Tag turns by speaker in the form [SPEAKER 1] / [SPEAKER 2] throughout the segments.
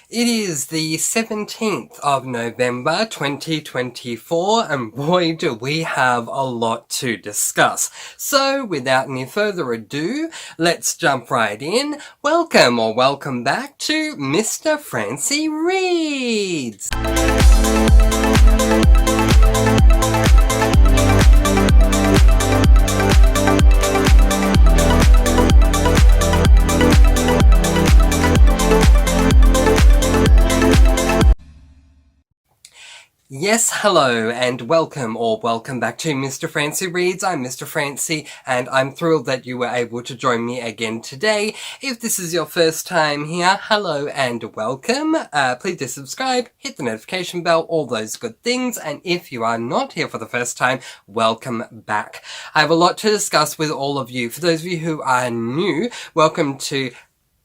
[SPEAKER 1] It is the 17th of November 2024, and boy do we have a lot to discuss. So without any further ado, let's jump right in. Welcome or welcome back to Mr. Francy Reads! Yes, hello, and welcome or welcome back to Mr. Francy Reads. I'm Mr. Francy, and I'm thrilled that you were able to join me again today. If this is your first time here, hello and welcome. Please do subscribe, hit the notification bell, all those good things, and if you are not here for the first time, welcome back. I have a lot to discuss with all of you. For those of you who are new, welcome to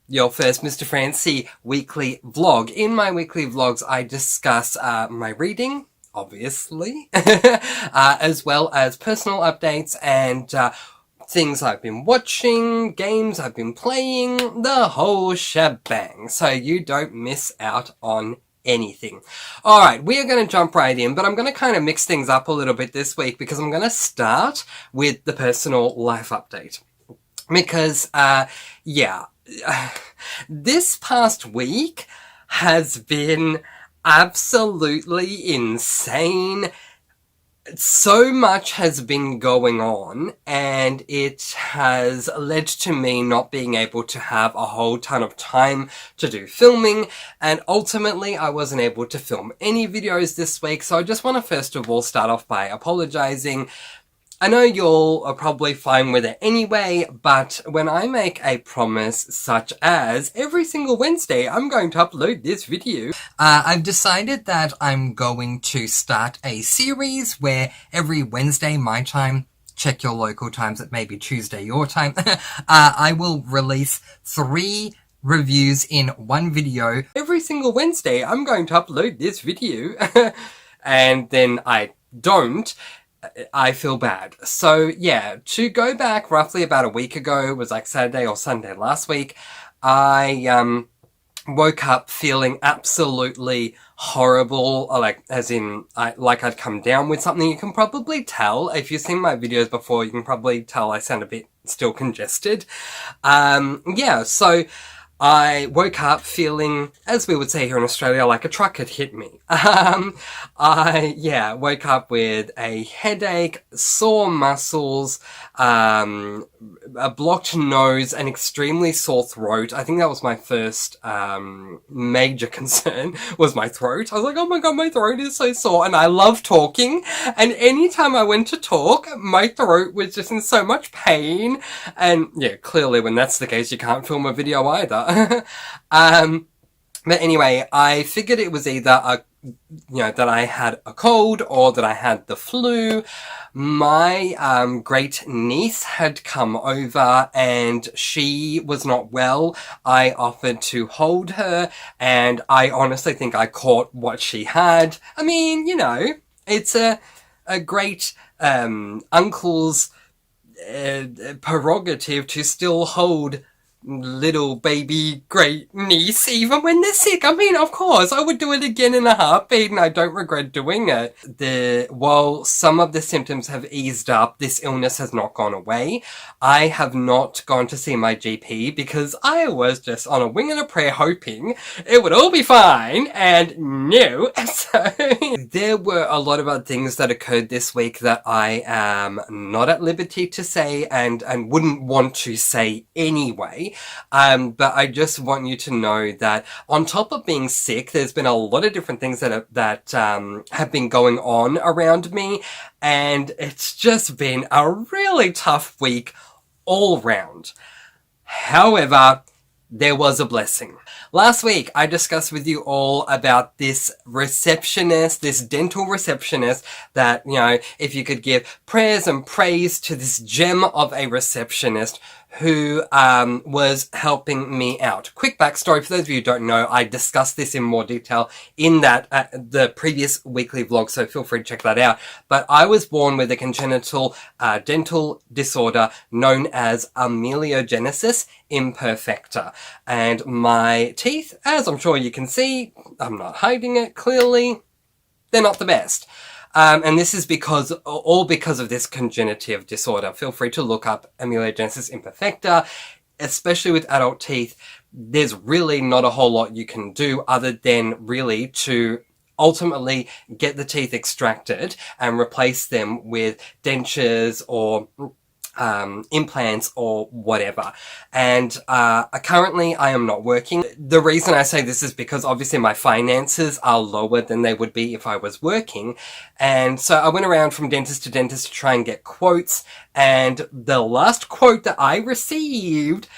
[SPEAKER 1] your first Mr. Francy weekly vlog. In my weekly vlogs, I discuss my reading, obviously, as well as personal updates and things I've been watching, games I've been playing, the whole shebang, so you don't miss out on anything. Alright, we are going to jump right in, but I'm going to kind of mix things up a little bit this week because I'm going to start with the personal life update. Because, this past week has been absolutely insane. So much has been going on, and it has led to me not being able to have a whole ton of time to do filming, and ultimately I wasn't able to film any videos this week, so I just want to first of all start off by apologizing. I know y'all are probably fine with it anyway, but when I make a promise such as every single Wednesday I'm going to upload this video, I've decided that I'm going to start a series where every Wednesday my time, check your local times at maybe Tuesday your time, I will release 3 reviews in one video. Every single Wednesday I'm going to upload this video, and then I don't. I feel bad. So yeah, to go back roughly about a week ago, it was like Saturday or Sunday last week, I woke up feeling absolutely horrible, like as in like I'd come down with something. You can probably tell, if you've seen my videos before, you can probably tell I sound a bit still congested. So I woke up feeling, as we would say here in Australia, like a truck had hit me. I woke up with a headache, sore muscles, a blocked nose, an extremely sore throat. I think that was my first major concern, was my throat. I was like, oh my god, my throat is so sore, and I love talking, and anytime I went to talk, my throat was just in so much pain, and yeah, clearly when that's the case, you can't film a video either. But anyway, I figured it was either that I had a cold or that I had the flu. My great niece had come over and she was not well. I offered to hold her, and I honestly think I caught what she had. I mean, it's a great uncle's prerogative to still hold little baby great niece even when they're sick. I mean, of course, I would do it again in a heartbeat, and I don't regret doing it. While some of the symptoms have eased up, this illness has not gone away. I have not gone to see my GP because I was just on a wing and a prayer hoping it would all be fine, and no. So there were a lot of other things that occurred this week that I am not at liberty to say and wouldn't want to say anyway. But I just want you to know that on top of being sick, there's been a lot of different things that have been going on around me, and it's just been a really tough week all round. However, there was a blessing. Last week, I discussed with you all about this receptionist, this dental receptionist, that, if you could give prayers and praise to this gem of a receptionist who was helping me out. Quick backstory, for those of you who don't know, I discussed this in more detail in that the previous weekly vlog, so feel free to check that out. But I was born with a congenital dental disorder known as ameliogenesis imperfecta. And my teeth, as I'm sure you can see, I'm not hiding it clearly, they're not the best. And this is all because of this congenitive disorder. Feel free to look up ameliogenesis imperfecta. Especially with adult teeth, there's really not a whole lot you can do other than really to ultimately get the teeth extracted and replace them with dentures or implants or whatever. And currently I am not working. The reason I say this is because obviously my finances are lower than they would be if I was working. And so I went around from dentist to dentist to try and get quotes. And the last quote that I received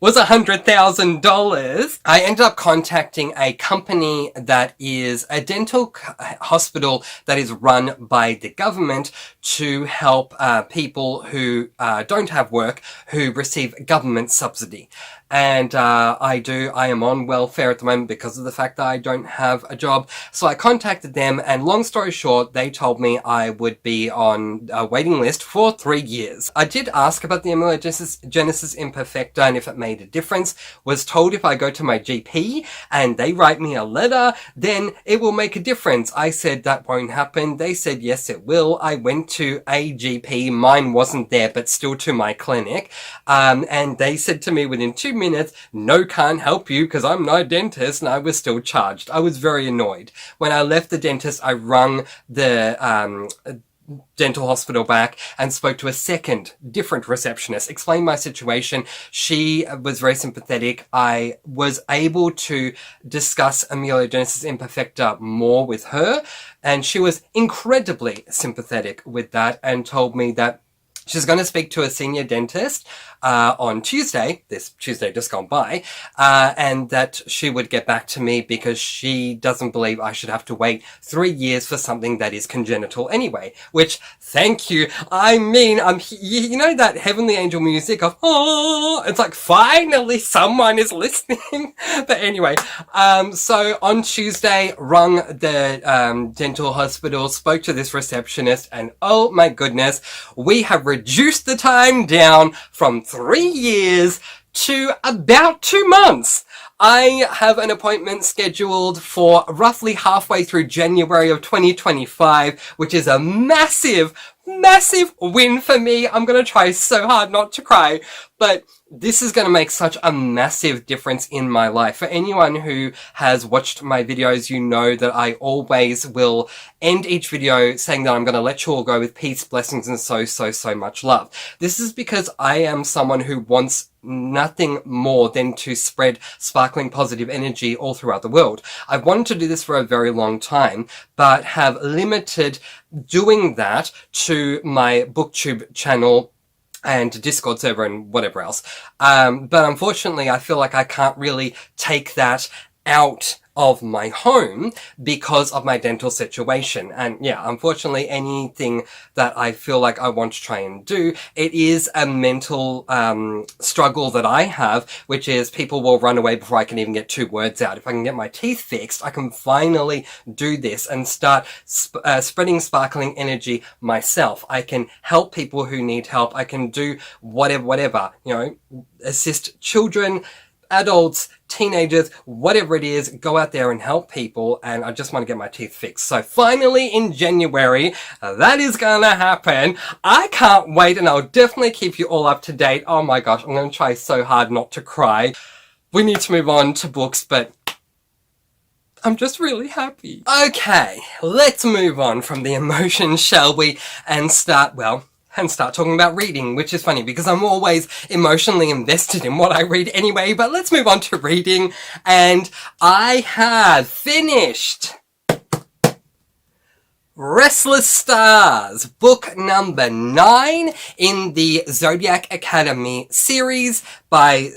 [SPEAKER 1] was $100,000. I ended up contacting a company that is a dental hospital that is run by the government to help people who don't have work, who receive government subsidy. And I am on welfare at the moment because of the fact that I don't have a job. So I contacted them, and long story short, they told me I would be on a waiting list for 3 years. I did ask about the ameliogenesis imperfecta and if it made a difference. Was told if I go to my GP and they write me a letter, then it will make a difference. I said that won't happen. They said yes, it will. I went to a GP. Mine wasn't there, but still to my clinic. And they said to me within 2 minutes, no, can't help you because I'm not a dentist, and I was still charged. I was very annoyed. When I left the dentist, I rung the dental hospital back and spoke to a second different receptionist, explained my situation. She was very sympathetic. I was able to discuss ameliogenesis imperfecta more with her, and she was incredibly sympathetic with that and told me that she's going to speak to a senior dentist on Tuesday, this Tuesday just gone by, and that she would get back to me because she doesn't believe I should have to wait 3 years for something that is congenital anyway, which, thank you. I mean, you know that heavenly angel music of, oh, it's like, finally someone is listening. But anyway, so on Tuesday, rung the dental hospital, spoke to this receptionist, and oh my goodness, we have reduced the time down from 3 years to about 2 months. I have an appointment scheduled for roughly halfway through January of 2025, which is a massive win for me. I'm going to try so hard not to cry, but this is going to make such a massive difference in my life. For anyone who has watched my videos, you know that I always will end each video saying that I'm going to let you all go with peace, blessings, and so much love. This is because I am someone who wants nothing more than to spread sparkling positive energy all throughout the world. I've wanted to do this for a very long time, but have limited doing that to my BookTube channel and Discord server and whatever else. But unfortunately, I feel like I can't really take that out of my home because of my dental situation. And yeah, unfortunately, anything that I feel like I want to try and do, it is a mental struggle that I have, which is people will run away before I can even get 2 words out. If I can get my teeth fixed, I can finally do this and start spreading sparkling energy myself. I can help people who need help. I can do whatever, you know, assist children, adults, teenagers, whatever it is, go out there and help people, and I just want to get my teeth fixed. So finally in January, that is gonna happen. I can't wait, and I'll definitely keep you all up to date. Oh my gosh, I'm gonna try so hard not to cry. We need to move on to books, but I'm just really happy. Okay, let's move on from the emotions, shall we, and start talking about reading, which is funny because I'm always emotionally invested in what I read anyway, but let's move on to reading. And I have finished Restless Stars, book number 9 in the Zodiac Academy series by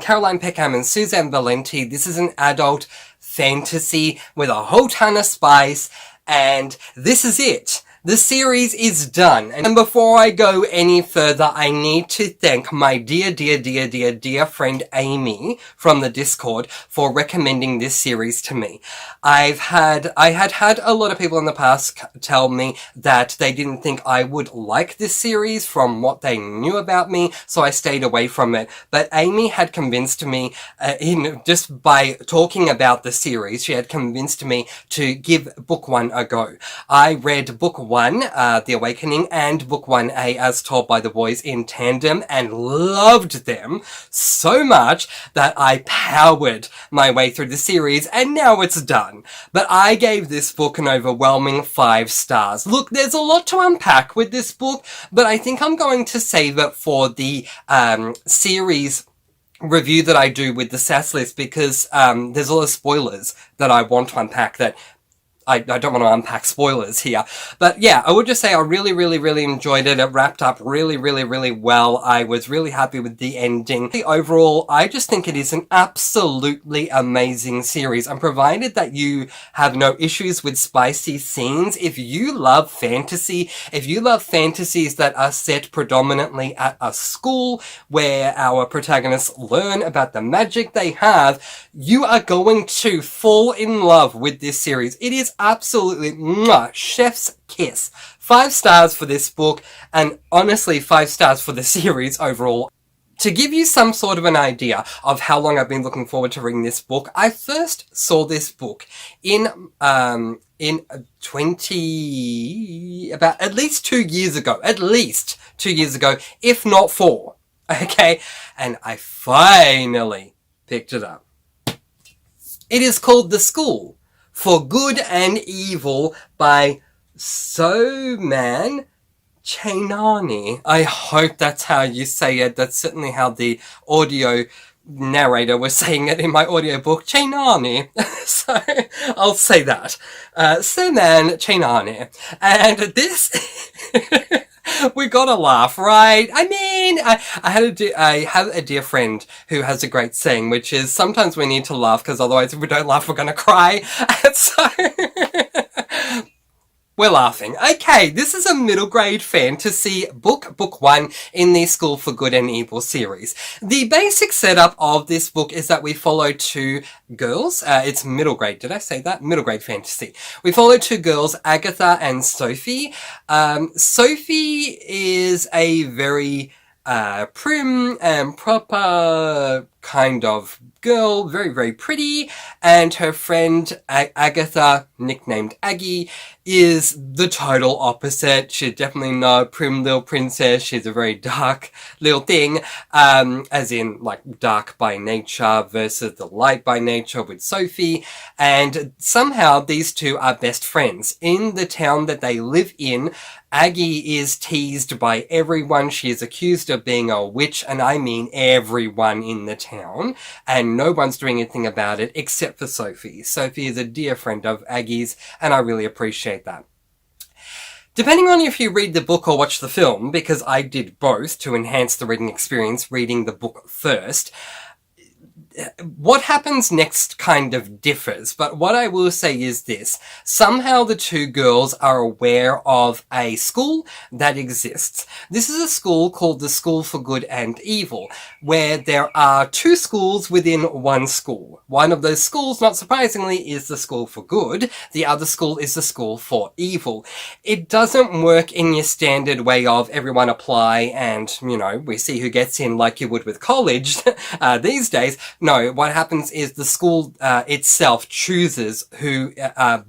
[SPEAKER 1] Caroline Peckham and Suzanne Valenti. This is an adult fantasy with a whole ton of spice, and this is it. The series is done. And before I go any further, I need to thank my dear friend Amy from the Discord for recommending this series to me. I had a lot of people in the past tell me that they didn't think I would like this series from what they knew about me, so I stayed away from it. But Amy had convinced me, just by talking about the series, she had convinced me to give book 1 a go. I read book 1, The Awakening, and book 1A, As Told by the Boys, in tandem, and loved them so much that I powered my way through the series, and now it's done. But I gave this book an overwhelming 5 stars. Look, there's a lot to unpack with this book, but I think I'm going to save it for the series review that I do with the SAS list, because there's a lot of spoilers that I want to unpack that I don't want to unpack spoilers here. But yeah, I would just say I really enjoyed it. It wrapped up really well. I was really happy with the ending. Overall, I just think it is an absolutely amazing series. And provided that you have no issues with spicy scenes, if you love fantasy, if you love fantasies that are set predominantly at a school where our protagonists learn about the magic they have, you are going to fall in love with this series. It is absolutely chef's kiss. 5 stars for this book, and honestly 5 stars for the series overall. To give you some sort of an idea of how long I've been looking forward to reading this book, I first saw this book in about at least 2 years ago, if not 4. Okay, and I finally picked it up. It is called The School for Good and Evil by Soman Chainani. I hope that's how you say it. That's certainly how the audio narrator was saying it in my audiobook. Chainani. So I'll say that. Soman Chainani. And this... we gotta laugh, right? I mean, I have a dear friend who has a great saying, which is sometimes we need to laugh because otherwise if we don't laugh we're gonna cry. And so we're laughing. Okay, this is a middle grade fantasy book 1 in the School for Good and Evil series. The basic setup of this book is that we follow 2 girls. It's middle grade. Did I say that? Middle grade fantasy. We follow 2 girls, Agatha and Sophie. Sophie is a very prim and proper kind of girl, very pretty, and her friend Agatha, nicknamed Aggie, is the total opposite. She's definitely not a prim little princess. She's a very dark little thing, as in like dark by nature versus the light by nature with Sophie. And somehow these 2 are best friends. In the town that they live in, Aggie is teased by everyone. She is accused of being a witch, and I mean everyone in the town, and no one's doing anything about it except for Sophie. Sophie is a dear friend of Aggie's, and I really appreciate that. Depending on if you read the book or watch the film, because I did both to enhance the reading experience, reading the book first, what happens next kind of differs, but what I will say is this. Somehow the 2 girls are aware of a school that exists. This is a school called the School for Good and Evil, where there are 2 schools within one school. One of those schools, not surprisingly, is the School for Good. The other school is the School for Evil. It doesn't work in your standard way of everyone apply and, we see who gets in like you would with college these days. No, what happens is the school itself chooses who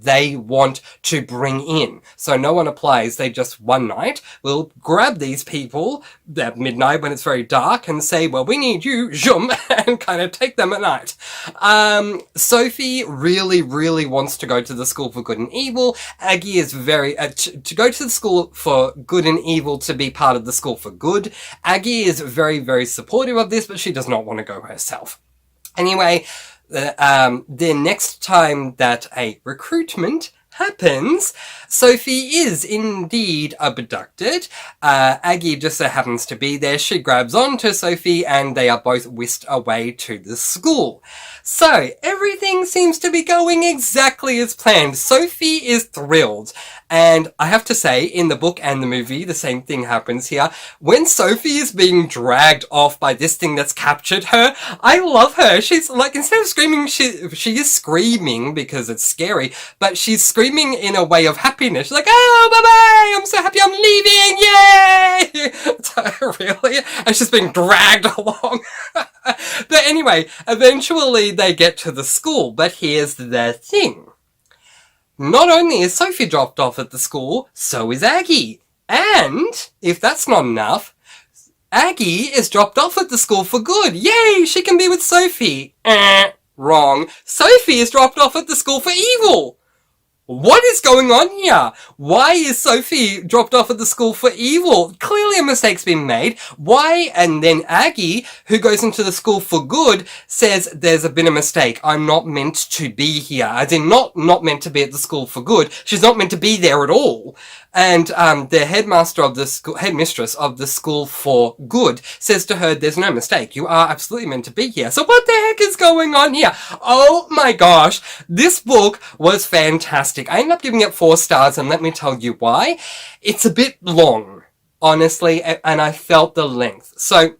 [SPEAKER 1] they want to bring in. So no one applies. They just one night will grab these people at midnight when it's very dark and say, well, we need you, zoom, and kind of take them at night. Sophie really wants to go to the School for Good and Evil. Aggie is very... to go to the School for Good and Evil to be part of the School for Good. Aggie is very supportive of this, but she does not want to go herself. Anyway, the next time that a recruitment happens, Sophie is indeed abducted. Aggie just so happens to be there. She grabs onto Sophie and they are both whisked away to the school. So, everything seems to be going exactly as planned. Sophie is thrilled. And I have to say, in the book and the movie, the same thing happens here. When Sophie is being dragged off by this thing that's captured her, I love her. She's like, instead of screaming, she is screaming because it's scary, but she's screaming in a way of happiness. She's like, oh, bye-bye, I'm so happy I'm leaving, yay! So, really? And she's being dragged along. But anyway, eventually they get to the school, but here's the thing. Not only is Sophie dropped off at the school, so is Aggie. And, if that's not enough, Aggie is dropped off at the school for good. Yay, she can be with Sophie. Wrong. Sophie is dropped off at the school for evil. What is going on here? Why is Sophie dropped off at the school for evil? Clearly a mistake's been made. Why? And then Aggie, who goes into the school for good, says there's been a mistake. I'm not meant to be here. As in, not meant to be at the school for good. She's not meant to be there at all. And the headmaster of the school, headmistress of the school for good, says to her, there's no mistake. You are absolutely meant to be here. So what the heck is going on here? Oh my gosh. This book was fantastic. I ended up giving it 4 stars, and let me tell you why. It's a bit long, honestly, and I felt the length. So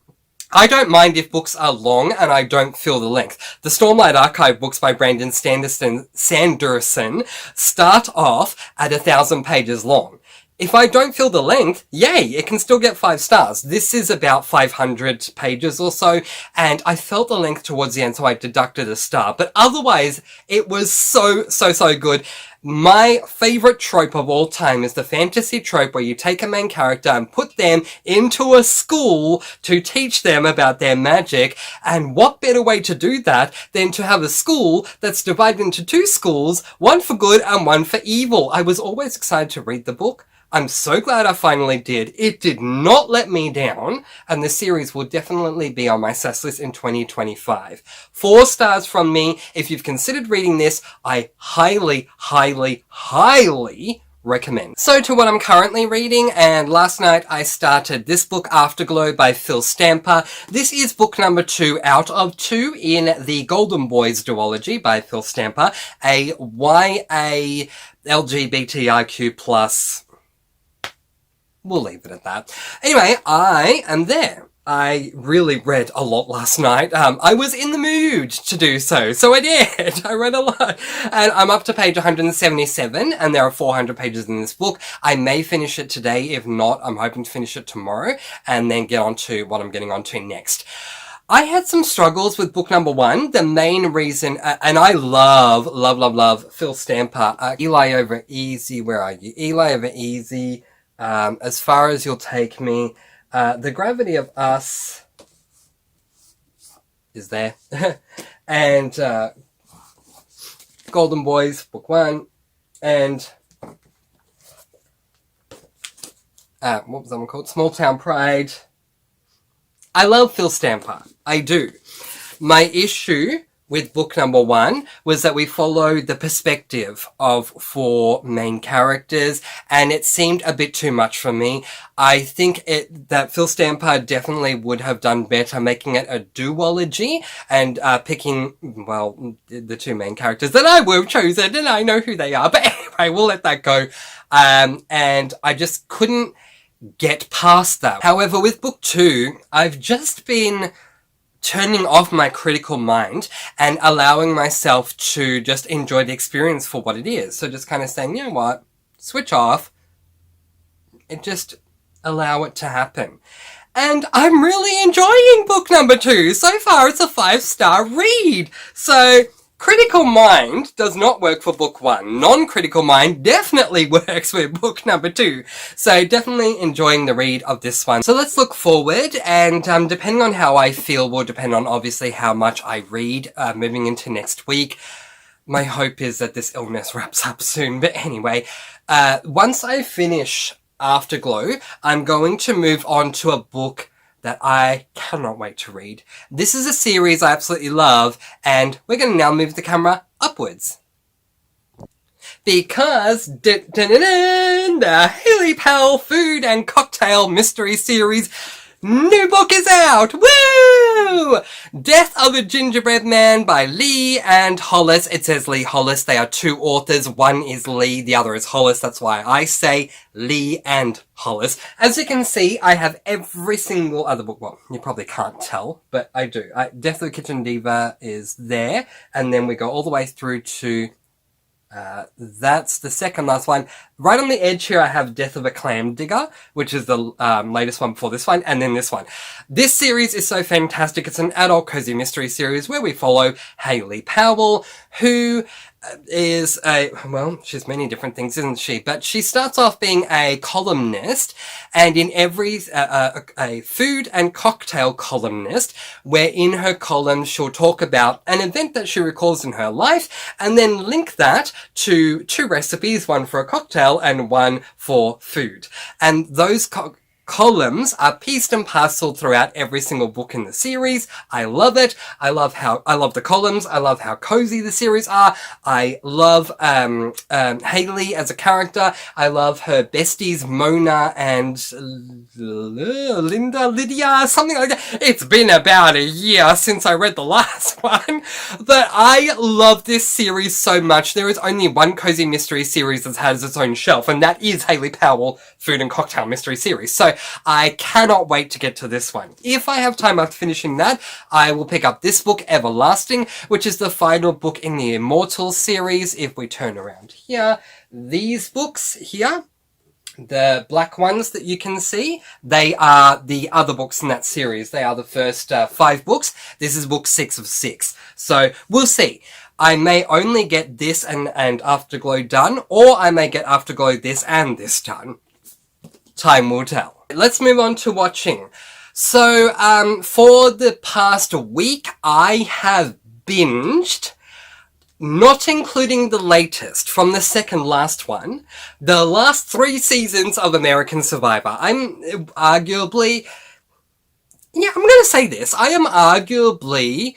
[SPEAKER 1] I don't mind if books are long and I don't feel the length. The Stormlight Archive books by Brandon Sanderson start off at 1,000 pages long. If I don't feel the length, yay, it can still get 5 stars. This is about 500 pages or so, and I felt the length towards the end, so I deducted a star. But otherwise, it was so good. My favorite trope of all time is the fantasy trope where you take a main character and put them into a school to teach them about their magic. And what better way to do that than to have a school that's divided into 2 schools, one for good and one for evil. I was always excited to read the book. I'm so glad I finally did. It did not let me down, and the series will definitely be on my sus list in 2025. 4 stars from me. If you've considered reading this, I highly recommend. So to what I'm currently reading, and last night I started this book, Afterglow by Phil Stamper. This is book number 2 out of 2 in the Golden Boys duology by Phil Stamper, a YA LGBTIQ+. We'll leave it at that. Anyway, I am there. I really read a lot last night. I was in the mood to do so I did. I read a lot. And I'm up to page 177, and there are 400 pages in this book. I may finish it today. If not, I'm hoping to finish it tomorrow, and then get on to what I'm getting on to next. I had some struggles with book number 1. The main reason, and I love Phil Stamper. Eli over Easy, where are you? Eli over Easy. As far as you'll take me, The Gravity of Us is there. And, Golden Boys, book 1. And, what was that one called? Small Town Pride. I love Phil Stamper. I do. My issue with book number 1 was that we followed the perspective of 4 main characters, and it seemed a bit too much for me. I think that Phil Stamper definitely would have done better making it a duology and picking, well, the 2 main characters that I would have chosen, and I know who they are, but anyway, we'll let that go. And I just couldn't get past that. However, with book 2, I've just been turning off my critical mind and allowing myself to just enjoy the experience for what it is. So just kind of saying, you know what, switch off and just allow it to happen. And I'm really enjoying book number 2. So far, it's a 5-star read. So critical mind does not work for book 1. Non-critical mind definitely works with book number 2. So definitely enjoying the read of this one. So let's look forward, and depending on how I feel will depend on obviously how much I read moving into next week. My hope is that this illness wraps up soon. But anyway, once I finish Afterglow, I'm going to move on to a book that I cannot wait to read. This is a series I absolutely love, and we're going to now move the camera upwards. Because the Haley Powell Food and Cocktail Mystery Series New book is out! Woo! Death of a Gingerbread Man by Lee and Hollis. It says Lee Hollis. They are two authors. One is Lee, the other is Hollis. That's why I say Lee and Hollis. As you can see, I have every single other book. Well, you probably can't tell, but I do. Death of the Kitchen Diva is there. And then we go all the way through to... that's the second last one. Right on the edge here, I have Death of a Clam Digger, which is the latest one before this one, and then this one. This series is so fantastic. It's an adult cozy mystery series where we follow Hayley Powell, who is well, she's many different things, isn't she? But she starts off being a columnist, and in every, a food and cocktail columnist, where in her column she'll talk about an event that she recalls in her life, and then link that to two recipes, one for a cocktail and one for food. And those columns are pieced and parceled throughout every single book in the series. I love it. I love the columns. I love how cozy the series are. I love Hayley as a character. I love her besties Mona and Lydia, something like that. It's been about a year since I read the last one, but I love this series so much. There is only one cozy mystery series that has its own shelf, and that is Hayley Powell Food and Cocktail Mystery Series. So I cannot wait to get to this one. If I have time after finishing that, I will pick up this book, Everlasting, which is the final book in the Immortals series. If we turn around here, these books here, the black ones that you can see, they are the other books in that series. They are the first 5 books. This is book 6 of 6. So we'll see. I may only get this and Afterglow done, or I may get Afterglow this and this done. Time will tell. Let's move on to watching. So, for the past week, I have binged, not including the latest, from the second last one, the last 3 seasons of American Survivor. I'm arguably, I'm gonna say this, I am arguably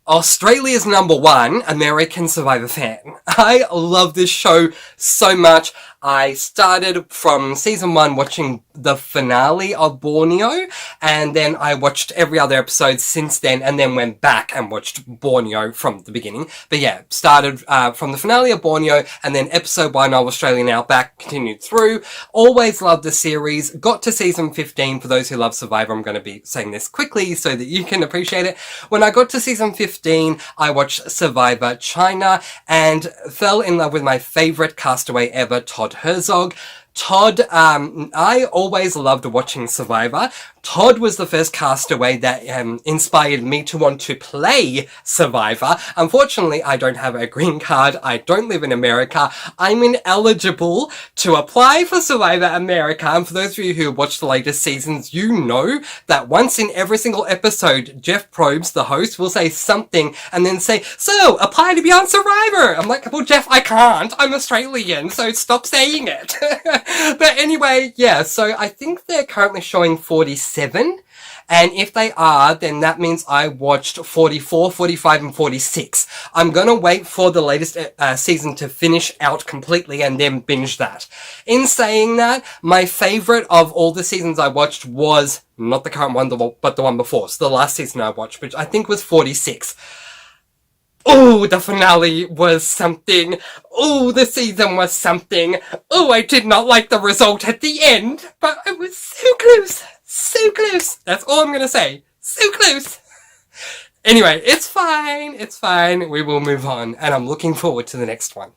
[SPEAKER 1] Australia's #1 American Survivor fan. I love this show so much. I started from season 1 watching the finale of Borneo, and then I watched every other episode since then, and then went back and watched Borneo from the beginning. But yeah, started from the finale of Borneo, and then episode 1 of Australian Outback, continued through. Always loved the series. Got to season 15. For those who love Survivor, I'm going to be saying this quickly so that you can appreciate it. When I got to season 15, I watched Survivor China, and fell in love with my favourite castaway ever, Todd Herzog. Todd, I always loved watching Survivor. Todd was the first castaway that inspired me to want to play Survivor. Unfortunately, I don't have a green card. I don't live in America. I'm ineligible to apply for Survivor America. And for those of you who watched the latest seasons, you know that once in every single episode, Jeff Probst, the host, will say something and then say, "So, apply to be on Survivor." I'm like, well, Jeff, I can't. I'm Australian, so stop saying it. But anyway, yeah, so I think they're currently showing 47. And if they are, then that means I watched 44, 45, and 46. I'm gonna wait for the latest season to finish out completely and then binge that. In saying that, my favourite of all the seasons I watched was not the current one, but the one before. So the last season I watched, which I think was 46. Oh, the finale was something. Oh, the season was something. Oh, I did not like the result at the end, but it was so close. So close. That's all I'm gonna say. So close. Anyway, it's fine. It's fine. We will move on, and I'm looking forward to the next one.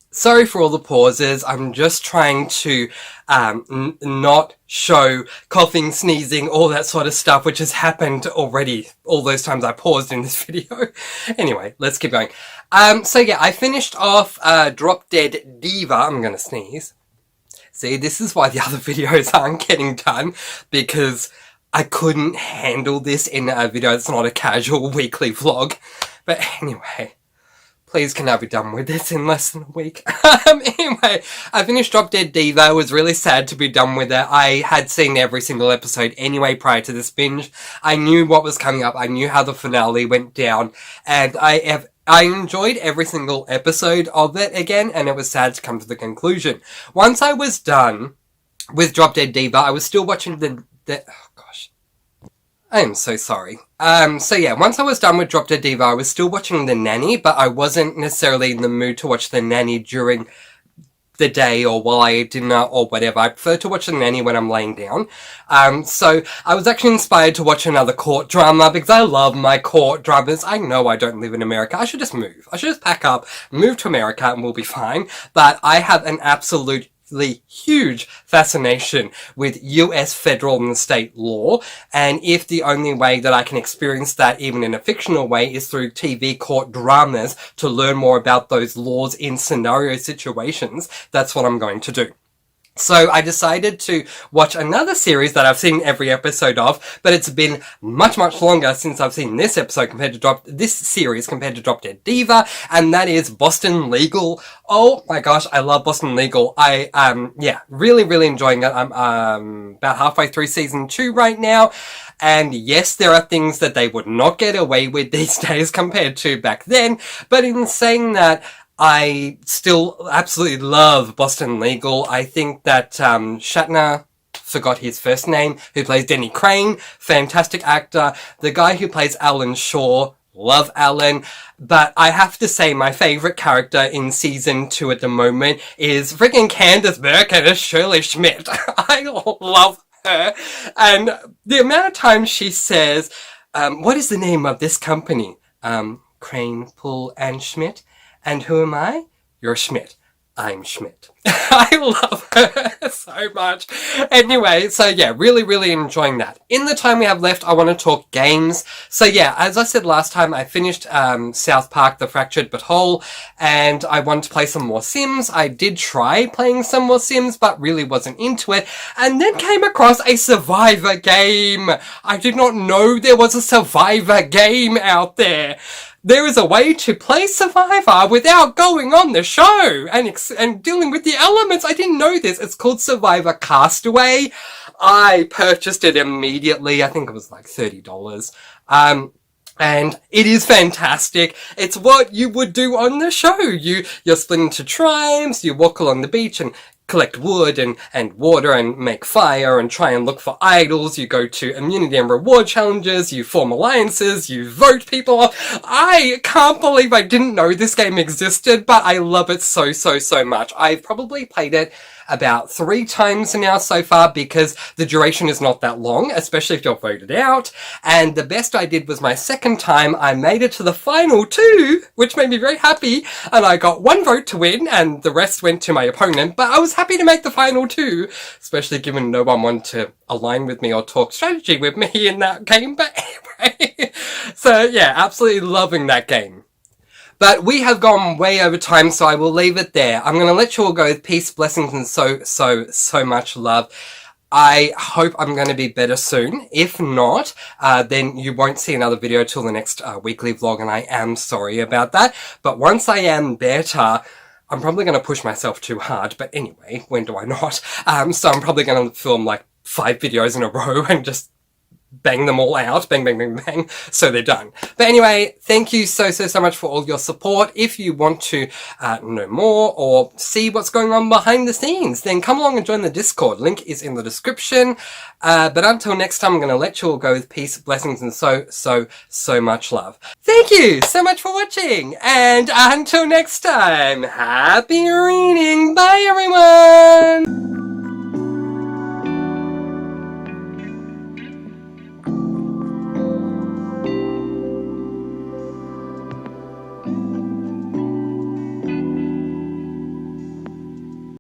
[SPEAKER 1] Sorry for all the pauses. I'm just trying to not show coughing, sneezing, all that sort of stuff, which has happened already all those times I paused in this video. Anyway, let's keep going. So yeah, I finished off Drop Dead Diva. I'm gonna sneeze. See, this is why the other videos aren't getting done, because I couldn't handle this in a video that's not a casual weekly vlog. But anyway, please can I be done with this in less than a week? Anyway, I finished Drop Dead Diva. I was really sad to be done with it. I had seen every single episode anyway prior to this binge. I knew what was coming up. I knew how the finale went down. And I enjoyed every single episode of it again, and it was sad to come to the conclusion. Once I was done with Drop Dead Diva, I was still watching the oh gosh, I am so sorry. So yeah, once I was done with Drop Dead Diva, I was still watching The Nanny, but I wasn't necessarily in the mood to watch The Nanny during the day or while I eat dinner or whatever. I prefer to watch The Nanny when I'm laying down. So I was actually inspired to watch another court drama because I love my court dramas. I know I don't live in America. I should just move. I should just pack up, move to America, and we'll be fine. But I have an absolute huge fascination with US federal and state law, and if the only way that I can experience that even in a fictional way is through TV court dramas to learn more about those laws in scenario situations, that's what I'm going to do. So I decided to watch another series that I've seen every episode of, but it's been much, much longer since I've seen this episode compared to this series compared to Drop Dead Diva, and that is Boston Legal. Oh my gosh, I love Boston Legal. Yeah, really, really enjoying it. I'm, about halfway through season 2 right now. And yes, there are things that they would not get away with these days compared to back then, but in saying that, I still absolutely love Boston Legal. I think that Shatner, forgot his first name, who plays Denny Crane, fantastic actor. The guy who plays Alan Shaw, love Alan. But I have to say my favourite character in season 2 at the moment is freaking Candice Burke as Shirley Schmidt. I love her. And the amount of times she says, what is the name of this company? Crane, Poole and Schmidt. And who am I? You're Schmidt. I'm Schmidt. I love her so much. Anyway, so yeah, really, really enjoying that. In the time we have left, I want to talk games. So yeah, as I said last time, I finished South Park, The Fractured But Whole, and I wanted to play some more Sims. I did try playing some more Sims, but really wasn't into it, and then came across a Survivor game. I did not know there was a Survivor game out there. There is a way to play Survivor without going on the show and dealing with the elements. I didn't know this. It's called Survivor Castaway. I purchased it immediately. I think it was like $30. And it is fantastic. It's what you would do on the show. You're split into tribes, you walk along the beach and collect wood and water and make fire and try and look for idols. You go to immunity and reward challenges, you form alliances, you vote people off. I can't believe I didn't know this game existed, but I love it so, so, so much. I've probably played it about 3 times now so far because the duration is not that long, especially if you're voted out. And the best I did was my second time. I made it to the final 2, which made me very happy. And I got 1 vote to win and the rest went to my opponent. But I was happy to make the final 2, especially given no one wanted to align with me or talk strategy with me in that game. But anyway, so yeah, absolutely loving that game. But we have gone way over time, so I will leave it there. I'm going to let you all go with peace, blessings, and so much love. I hope I'm going to be better soon. If not, then you won't see another video till the next weekly vlog, and I am sorry about that. But once I am better, I'm probably going to push myself too hard. But anyway, when do I not? So I'm probably going to film like 5 videos in a row and just bang them all out, bang, bang, bang, bang, so they're done. But anyway, thank you so much for all your support. If you want to know more or see what's going on behind the scenes, then come along and join the Discord. Link is in the description. But until next time, I'm going to let you all go with peace, blessings, and so much love. Thank you so much for watching. And until next time, happy reading. Bye, everyone.